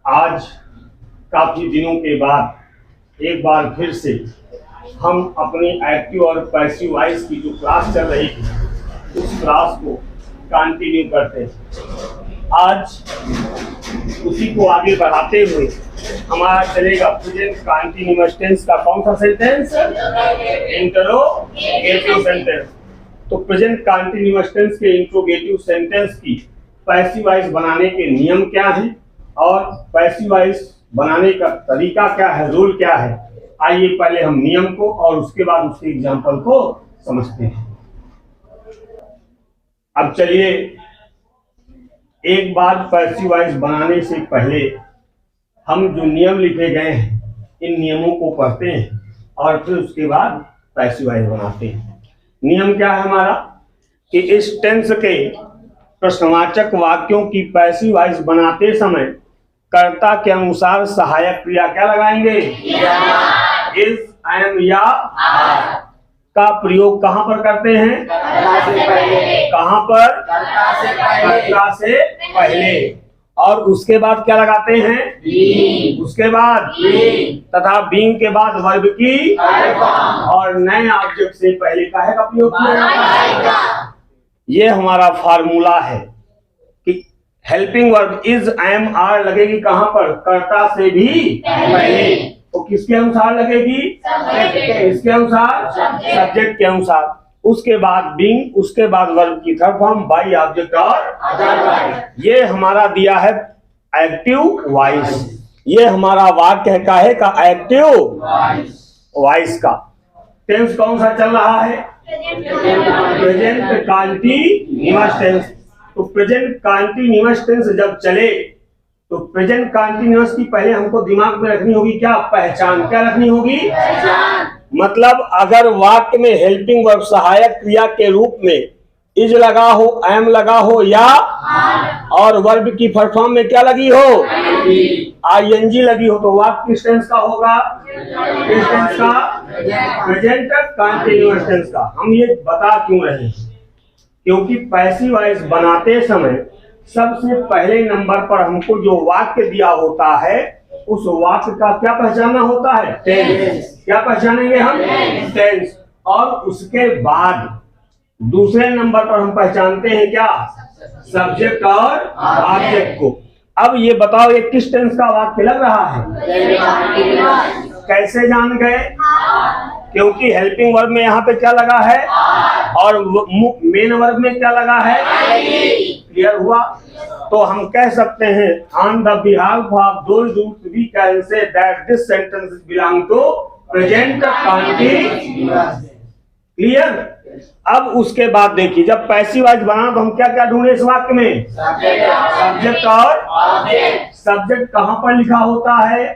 आज काफी दिनों के बाद एक बार फिर से हम अपनी एक्टिव और पैसिव वॉइस की जो क्लास चल रही थी उस क्लास को कंटिन्यू करते हैं। आज उसी को आगे बढ़ाते हुए हमारा चलेगा प्रेजेंट कंटीन्यूअस टेंस का कौन सा सेंटेंस? Interrogative sentence. तो प्रेजेंट कंटीन्यूअस टेंस के इंटरोगेटिव सेंटेंस की पैसिव वॉइस बनाने के नियम क्या हैं और पैसिव वॉइस बनाने का तरीका क्या है, रूल क्या है, आइए पहले हम नियम को और उसके बाद उसके एग्जाम्पल को समझते हैं। अब चलिए एक बार पैसिव वॉइस बनाने से पहले हम जो नियम लिखे गए हैं इन नियमों को पढ़ते हैं और फिर उसके बाद पैसिव वॉइस बनाते हैं। नियम क्या है हमारा कि इस टेंस के प्रश्नवाचक वाक्यों की पैसिव वॉइस बनाते समय कर्ता के अनुसार सहायक क्रिया क्या लगाएंगे? इज, एम या आर का प्रयोग कहां पर करते हैं? कहां पर? कर्ता से पहले। और उसके बाद क्या लगाते हैं? उसके बाद तथा बीइंग के बाद वर्ब की और नए ऑब्जेक्ट से पहले काहे का प्रयोग किया जाता है। ये हमारा फार्मूला है कि helping verb is, am, are लगेगी कहां पर? कर्ता से भी पहले। तो किसके अनुसार लगेगी? इसके अनुसार, सब्जेक्ट के अनुसार। उसके बाद बीइंग, उसके बाद वर्ब की थर्ड फॉर्म, बाई ऑब्जेक्ट और ये हमारा दिया है एक्टिव वॉइस। ये हमारा वाक्य है काहे का? एक्टिव वॉइस का। टेंस कौन सा चल रहा है? Present continuous tense. तो प्रेजेंट कंटीन्यूअस टेंस जब चले तो प्रेजेंट कंटीन्यूअस की पहले हमको दिमाग में रखनी होगी क्या? पहचान। क्या रखनी होगी? मतलब अगर वाक्य में हेल्पिंग वर्ब सहायक क्रिया के रूप में इज लगा हो, एम लगा हो या और वर्ब की फर्स्ट फॉर्म में क्या लगी हो? आईएनजी लगी हो तो वाक्य किस टेंस का होगा? किस टेंस का? प्रेजेंट कंटीन्यूअस टेंस का। हम ये बता क्यों रहे हैं? क्योंकि पैसिव वॉइस बनाते समय सबसे पहले नंबर पर हमको जो वाक्य दिया होता है उस वाक्य का क्या पहचानना होता है? टेंस। क्या पहचानेंगे हम? टेंस। और उसके बाद दूसरे नंबर पर हम पहचानते हैं क्या? सब्जेक्ट और ऑब्जेक्ट को। अब ये बताओ ये किस टेंस का वाक्य लग रहा है? कैसे जान गए? क्योंकि हेल्पिंग वर्ब में यहाँ पे क्या लगा है और मेन वर्ब में क्या लगा है? क्लियर हुआ? तो हम कह सकते हैं on the behalf of those we can say that this sentence belong to present continuous. Clear? अब उसके बाद देखिए जब पैसिव वॉइस बना तो हम क्या क्या ढूंढे इस वाक्य में? सब्जेक्ट और ऑब्जेक्ट। सब्जेक्ट कहां पर लिखा होता है?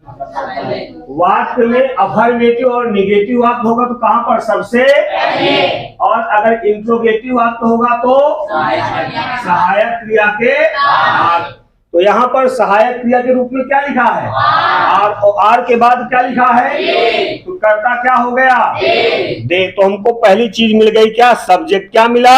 वाक्य में अफर्मेटिव और निगेटिव वाक्य होगा तो कहां पर? सबसे। और अगर इंट्रोगेटिव वाक्य होगा तो सहायक क्रिया के बाद। तो यहाँ पर सहायक क्रिया के रूप में क्या लिखा है? आर। और आर के बाद क्या लिखा है? तो कर्ता क्या हो गया? दे। तो हमको पहली चीज मिल गई क्या? सब्जेक्ट। क्या मिला?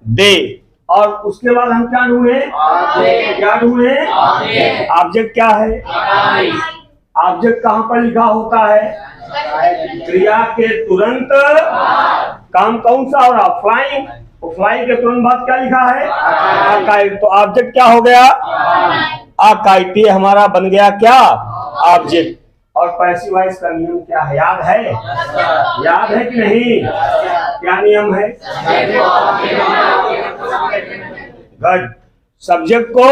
दे। और उसके बाद हम क्या ढूंढे? क्या ढूंढे? ऑब्जेक्ट क्या है? ऑब्जेक्ट कहां पर लिखा होता है? क्रिया के तुरंत काम कौन सा हो रहा? फ्लाइंग। तो फ्लाइंग के तुरंत बाद क्या लिखा है? आकाइट। तो ऑब्जेक्ट क्या हो गया? आकाइट। ये हमारा बन गया क्या? ऑब्जेक्ट। और पैसिव वॉइस का नियम क्या है? याद है? याद है कि नहीं? क्या नियम है? गुड। सब्जेक्ट को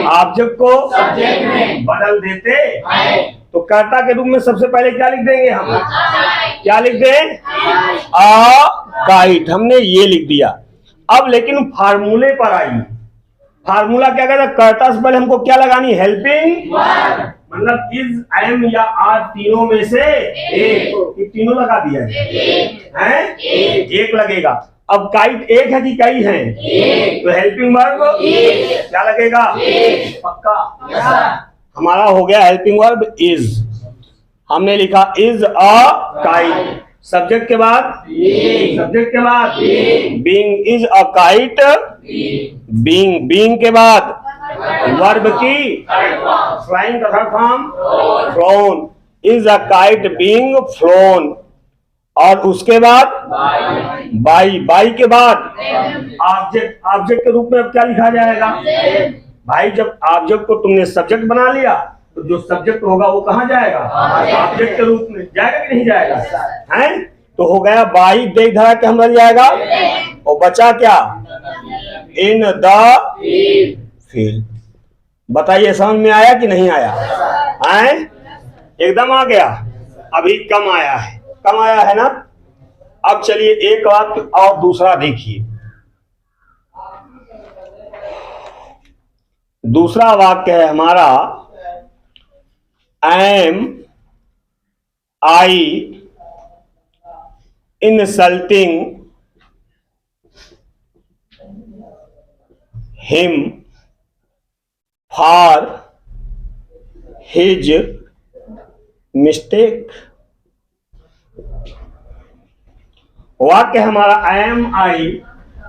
ऑब्जेक्ट को बदल देते तो कर्ता के रूप में सबसे पहले क्या लिख देंगे हम? क्या लिख दें? आ काइट। हमने ये लिख दिया। अब लेकिन फार्मूले पर आइए। फार्मूला क्या कहता है? कर्ता से पहले हमको क्या लगानी? हेल्पिंग मतलब इज, एम या आर तीनों में से एक। तीनों लगा दिया है? एक लगेगा। अब काइट एक है कि कई हैं? तो हेल्पिंग वर्ब क्या लगेगा? पक्का। हमारा हो गया हेल्पिंग वर्ब इज। हमने लिखा इज अ काइट। सब्जेक्ट के बाद सब्जेक्ट के बाद being is a kite, being के बाद वर्ब की फ्लाइंग का third form phloem, is a kite being phloem, और उसके बाद बाई के बाद ऑब्जेक्ट के रूप में अब क्या लिखा जाएगा भाई? जब ऑब्जेक्ट को तुमने सब्जेक्ट बना लिया तो जो सब्जेक्ट होगा वो कहाँ जाएगा? ऑब्जेक्ट के रूप में जाएगा कि नहीं जाएगा? हैं? तो हो गया बाई, दे धरा के हम रह जाएगा, और बचा क्या? In the field. बताइए समझ में आया कि नहीं आया? हैं? एकदम आ गया। अभी कम आया है, कम आया है ना? अब चलिए एक वाक्य और दूसरा देखिए। दूसरा वाक्य है हमारा am I insulting him for his mistake. वाक्य हमारा am I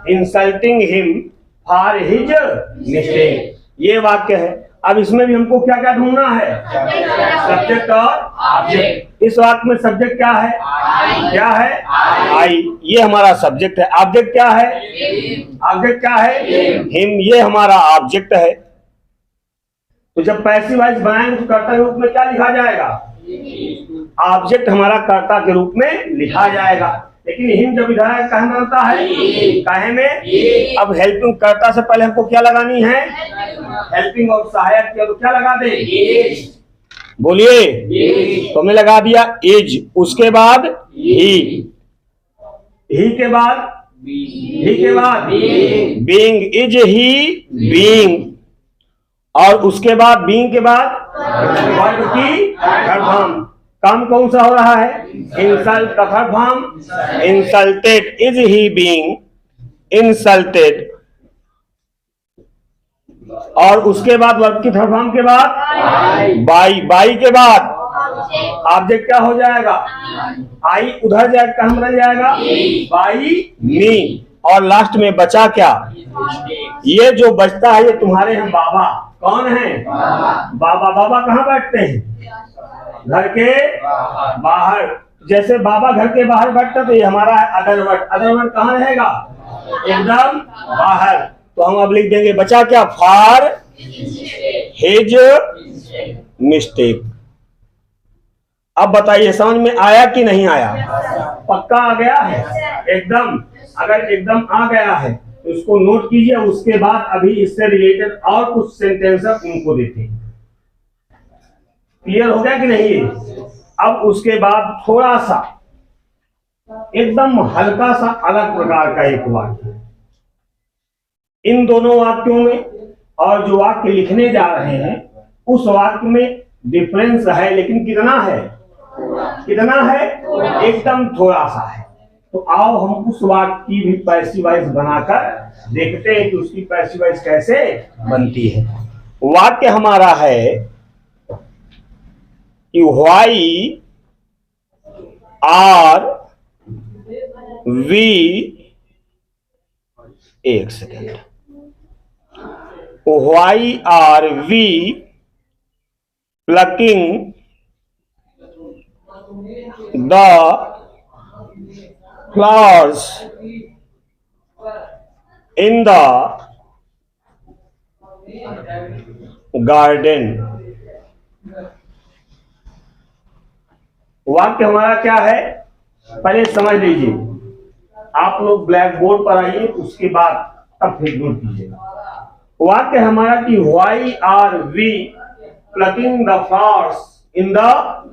insulting him for his mistake, ये वाक्य है। अब इसमें भी हमको क्या क्या ढूंढना है? सब्जेक्ट और ऑब्जेक्ट। इस वाक्य में सब्जेक्ट क्या है? क्या है? आई, ये हमारा सब्जेक्ट है। ऑब्जेक्ट क्या है? ऑब्जेक्ट क्या है? हिम, ये हमारा ऑब्जेक्ट है। तो जब पैसिव वॉइस बनाएंगे तो कर्ता के रूप में क्या लिखा जाएगा? ऑब्जेक्ट हमारा कर्ता के रूप में लिखा जाएगा। लेकिन हिम जब इधर कहे में होता है, कहे में। अब हेल्पिंग कर्ता से पहले हमको क्या लगानी है? हेल्पिंग और सहायक किया तो क्या लगा दे? बोलिए। तो हमने लगा दिया इज, उसके बाद ही के बाद बीइंग, इज ही बीइंग, और उसके बाद बीइंग के बाद वर्ब की थर्ड फॉर्म। काम कौन सा हो रहा है? इंसल्ट का third form insulted, is he being insulted, और उसके बाद वर्ब की थर्ड फॉर्म के बाद बाई के बाद ऑब्जेक्ट क्या हो जाएगा? आई, उधर जाएगा कहाँ रह जाएगा? बाई मी, और लास्ट में बचा क्या? ये जो बचता है ये तुम्हारे हैं बाबा। कौन है? बाबा। बाबा कहाँ बैठते हैं? घर के बाहर। जैसे बाबा घर के बाहर बैठता तो ये हमारा है अदरवर्ड। अदरवर्ड कहाँ रहेगा? एकदम बाहर। तो हम अब लिख देंगे बचा क्या? For his mistake. अब बताइए समझ में आया कि नहीं आया? पक्का आ गया है? एकदम। अगर एकदम आ गया है तो इसको नोट कीजिए। उसके बाद अभी इससे रिलेटेड और कुछ सेंटेंसेस उनको देते हैं। क्लियर हो गया कि नहीं? अब उसके बाद थोड़ा सा एकदम हल्का सा अलग प्रकार का एक वाक्य इन दोनों वाक्यों में, और जो वाक्य लिखने जा रहे हैं उस वाक्य में डिफरेंस है, लेकिन कितना है? कितना है? एकदम थोड़ा सा है। तो आओ हम उस वाक्य की भी पैसिव वॉइस बनाकर देखते हैं कि उसकी पैसिव वॉइस कैसे बनती है। वाक्य हमारा है कि व्हाई आर वी, एक second, why are we plucking the flowers in the garden। वाक्य हमारा क्या है पहले समझ लीजिए। आप लोग ब्लैक बोर्ड पर आइए, उसके बाद तब फिर नोट कीजिएगा। वाक्य हमारा कि why are we plucking the flowers in the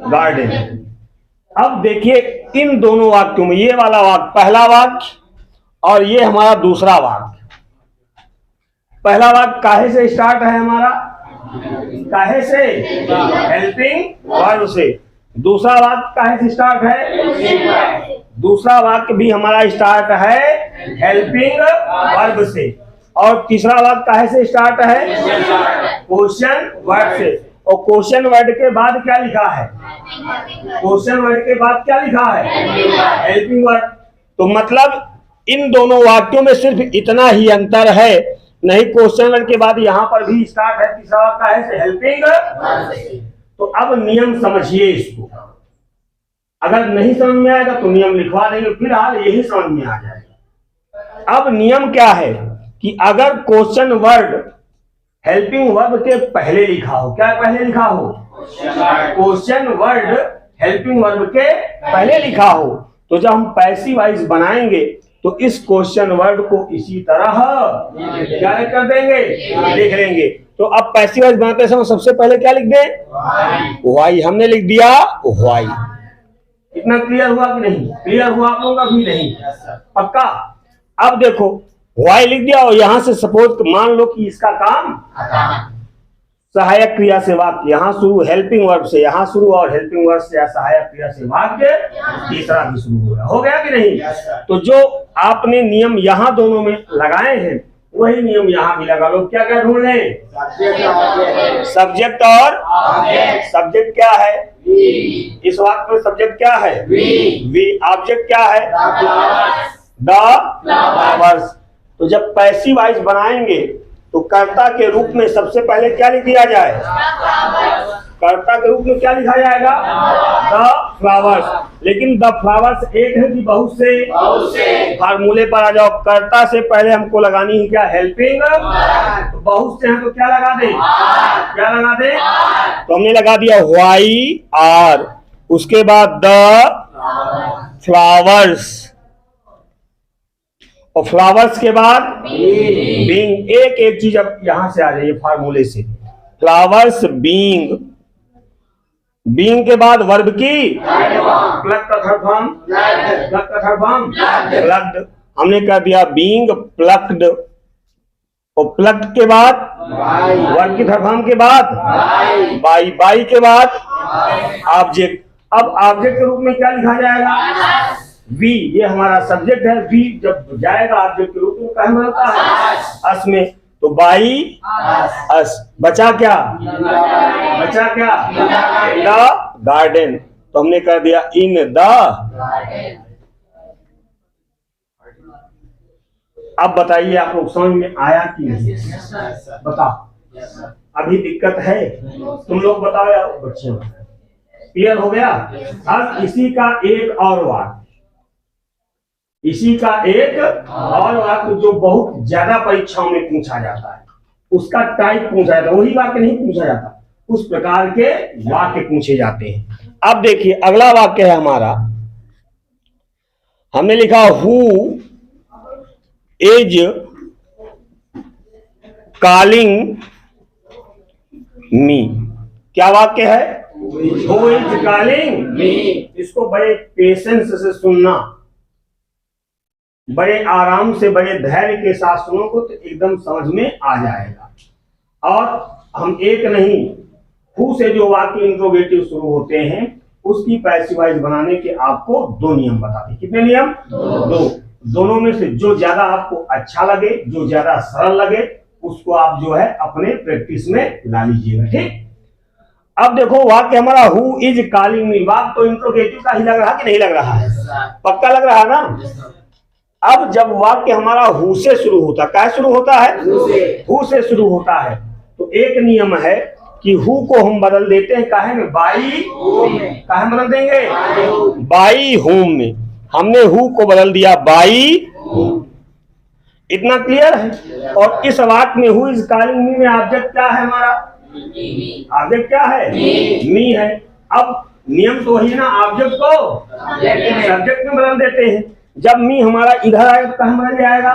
garden. अब देखिए इन दोनों वाक्यों में, ये वाला वाक्य पहला वाक्य और ये हमारा दूसरा वाक्य। पहला वाक्य काहे से स्टार्ट है हमारा? काहे से? हेल्पिंग वर्ब से। दूसरा वाक्य काहे से स्टार्ट है? दूसरा वाक्य भी हमारा स्टार्ट है हेल्पिंग वर्ब से। और तीसरा वाक्य काहे से स्टार्ट है? क्वेश्चन वर्ब से। और क्वेश्चन वर्ड के बाद क्या लिखा है? क्वेश्चन वर्ड के बाद क्या लिखा है? Helping word. तो मतलब इन दोनों वाक्यों में सिर्फ इतना ही अंतर है, नहीं क्वेश्चन वर्ड के बाद यहाँ पर भी स्टार्ट है, तीसरा वाक्य है हेल्पिंग। तो अब नियम समझिए इसको, अगर नहीं समझ में आएगा तो नियम लिखवा देंगे, फिलहाल यही समझ में आ जाएगा। अब नियम क्या है कि अगर क्वेश्चन वर्ड हेल्पिंग वर्ब के पहले लिखा हो, क्या पहले लिखा हो? क्वेश्चन वर्ड हेल्पिंग वर्ब के पहले लिखा हो, तो जब हम पैसिव वॉइस बनाएंगे तो इस क्वेश्चन वर्ड को इसी तरह क्या कर देंगे? लिख लेंगे। तो अब पैसिव वॉइस बनाते समय सबसे पहले क्या लिख दें? वाई। हमने लिख दिया वाई। इतना क्लियर हुआ कि नहीं? क्लियर हुआ आप लोगों का भी नहीं? पक्का। अब देखो वाई लिख दिया और यहां से सपोज मान लो कि इसका काम सहायक क्रिया से वाक्य, यहाँ शुरू हेल्पिंग वर्ब से, यहाँ शुरू और हेल्पिंग वर्ब से या सहायक क्रिया से वाक्य तीसरा भी शुरू हो गया कि नहीं? तो जो आपने नियम यहाँ दोनों में लगाए हैं वही नियम यहाँ भी लगा लो। क्या क्या ढूंढ लें? सब्जेक्ट और सब्जेक्ट क्या है? इस वाक्य में सब्जेक्ट क्या है? वी। ऑब्जेक्ट क्या है? The flowers. तो जब पैसिव वॉइस बनाएंगे तो कर्ता के रूप में सबसे पहले क्या लिख दिया जाए? कर्ता के रूप में क्या लिखा जाएगा? The flowers. लेकिन द फ्लावर्स एक है कि बहुत से? फार्मूले पर आ जाओ। कर्ता से पहले हमको लगानी है क्या? हेल्पिंग। तो बहुत से हैं तो क्या लगा दें? क्या लगा दें? तो हमने लगा दिया वाई आर, उसके बाद द फ्लावर्स, और फ्लावर्स के बाद बीइंग। एक एक चीज अब यहां से आ जाइए फार्मूले से। फ्लावर्स बीइंग, बीइंग के बाद वर्ब की प्लग का थर्ड फॉर्म, प्लग का थर्ड फॉर्म प्लग्ड। हमने कर दिया बीइंग प्लग्ड, और प्लग्ड के बाद वर्ब की थर्ड फॉर्म के बाद बाई, बाई के बाद ऑब्जेक्ट। अब ऑब्जेक्ट के रूप में क्या लिखा जाएगा? वी। ये हमारा सब्जेक्ट है। वी जब जाएगा ऑब्जेक्ट के रूप में क्या बनता है? अस में। तो बाई अस। बचा क्या? बचा क्या? The garden. तो हमने कर दिया इन द। अब बताइए आप लोग समझ में आया कि नहीं? बताओ। अभी दिक्कत है? तुम लोग बताओ यार बच्चे। क्लियर हो गया? अब इसी का एक और वाक्य, इसी का एक और वाक्य जो बहुत ज्यादा परीक्षाओं में पूछा जाता है, उसका टाइप पूछा जाता है, वही वाक्य नहीं पूछा जाता, उस प्रकार के वाक्य पूछे जाते हैं। अब देखिए अगला वाक्य है हमारा, हमने लिखा हु इज कॉलिंग मी। क्या वाक्य है? Who is calling me. इसको बड़े पेशेंस से सुनना, बड़े आराम से, बड़े धैर्य के साथ सुनो को तो एकदम समझ में आ जाएगा। और हम एक नहीं, हु से जो वाक्य इंट्रोगेटिव शुरू होते हैं उसकी पैसिव वॉइस बनाने के आपको दो नियम बताते हैं। कितने नियम? दो। दोनों में से जो ज्यादा आपको अच्छा लगे, जो ज्यादा सरल लगे, उसको आप जो है अपने प्रैक्टिस में ला लीजिएगा। ठीक। अब देखो वाक्य हमारा हु इज कॉलिंग मी, वाक्य तो इंट्रोगेटिव का ही लग रहा कि नहीं लग रहा है? पक्का लग रहा है ना? अब जब वाक्य हमारा हु से शुरू होता, क्या शुरू होता है? हु से शुरू होता है। तो एक नियम है कि हु को हम बदल देते हैं, काहे में? बाई होम में। काहे बदल देंगे? बाई होम में। हमने हु को बदल दिया बाई होम। इतना क्लियर है? और इस वाक्य में हु इज कॉलिंग मी में ऑब्जेक्ट क्या है हमारा? ऑब्जेक्ट क्या है? मी है। अब नियम तो वही ना, ऑब्जेक्ट को सब्जेक्ट में बदल देते हैं। जब मी हमारा इधर आएगा तो कहाँ बदल जाएगा?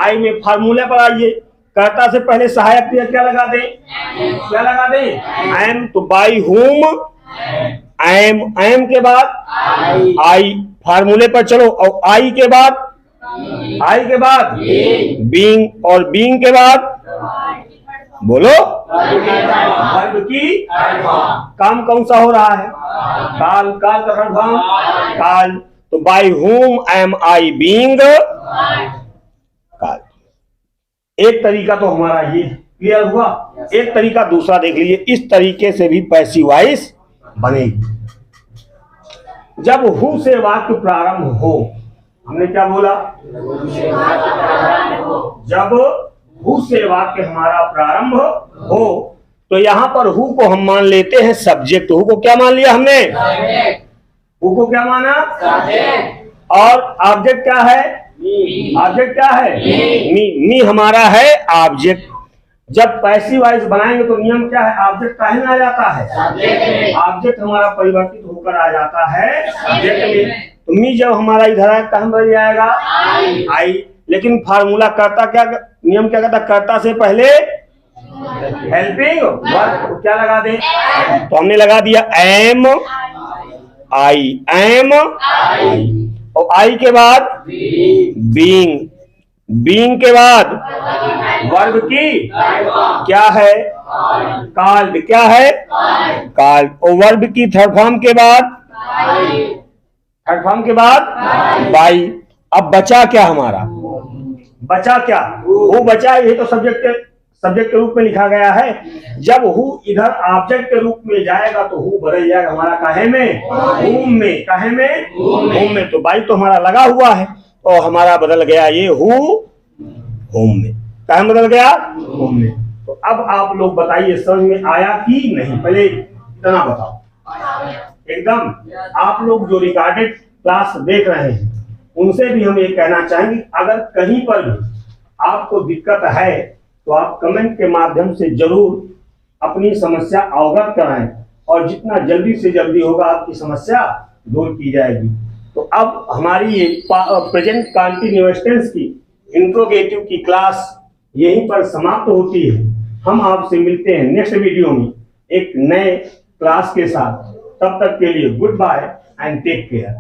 आई में। फार्मूले पर आइए, कर्ता से पहले सहायक क्रिया क्या लगा दें? क्या लगा दें? एम। तो बाई हुम एम, एम के बाद आई। फार्मूले पर चलो, और आई के बाद बीइंग, और बीइंग के बाद बोलो वर्ब की काम कौन सा हो रहा है? काल। काल का थर्ड फॉर्म काल। तो bye whom am I being काल। एक तरीका तो हमारा ये क्लियर हुआ? एक तरीका, दूसरा देख लीजिए, इस तरीके से भी पैसिव वॉइस बनेगी। जब हु से वाक्य प्रारंभ हो, हमने क्या बोला? जब हु से वाक्य हमारा प्रारंभ हो, तो यहां पर हु को हम मान लेते हैं सब्जेक्ट। हु को क्या मान लिया हमने? हु को क्या माना? और ऑब्जेक्ट क्या है? ऑब्जेक्ट क्या है? मी हमारा है ऑब्जेक्ट। जब पैसिव वॉइस बनाएंगे तो नियम क्या है? ऑब्जेक्ट काहे में आ जाता है? ऑब्जेक्ट हमारा परिवर्तित होकर आ जाता है सब्जेक्ट में। तो मी जब हमारा इधर आए कहाँ बन जाएगा? आई। लेकिन फार्मूला करता क्या, नियम क्या कहता? कर्ता से पहले हेल्पिंग वर्ब, तो क्या लगा दे? तो हमने लगा दिया एम आई, एम आई। और आई के बाद बीइंग, बीइंग के बाद वर्ब की क्या है? कॉल्ड। क्या है? कॉल्ड। और वर्ब की थर्ड फॉर्म के बाद, थर्ड फॉर्म के बाद बाई। अब बचा क्या हमारा? बचा क्या? वो बचा, ये तो सब्जेक्ट के रूप में लिखा गया है। जब हु इधर ऑब्जेक्ट के रूप में जाएगा तो हु बदल जाएगा हमारा काहे में? होम में। काहे में? होम में। तो बाई तो हमारा लगा हुआ है और हमारा बदल गया ये हु होम में। काहे बदल गया? होम में। तो अब आप लोग बताइए समझ में आया कि नहीं? पहले इतना बताओ एकदम। आप लोग जो रिकॉर्डेड क्लास देख रहे हैं उनसे भी हम ये कहना चाहेंगे, अगर कहीं पर भी आपको दिक्कत है तो आप कमेंट के माध्यम से जरूर अपनी समस्या अवगत कराएं और जितना जल्दी से जल्दी होगा आपकी समस्या दूर की जाएगी। तो अब हमारी ये प्रेजेंट कंटीन्यूअस टेंस की इंट्रोगेटिव की क्लास यहीं पर समाप्त होती है। हम आपसे मिलते हैं नेक्स्ट वीडियो में एक नए क्लास के साथ। तब तक के लिए goodbye and take care.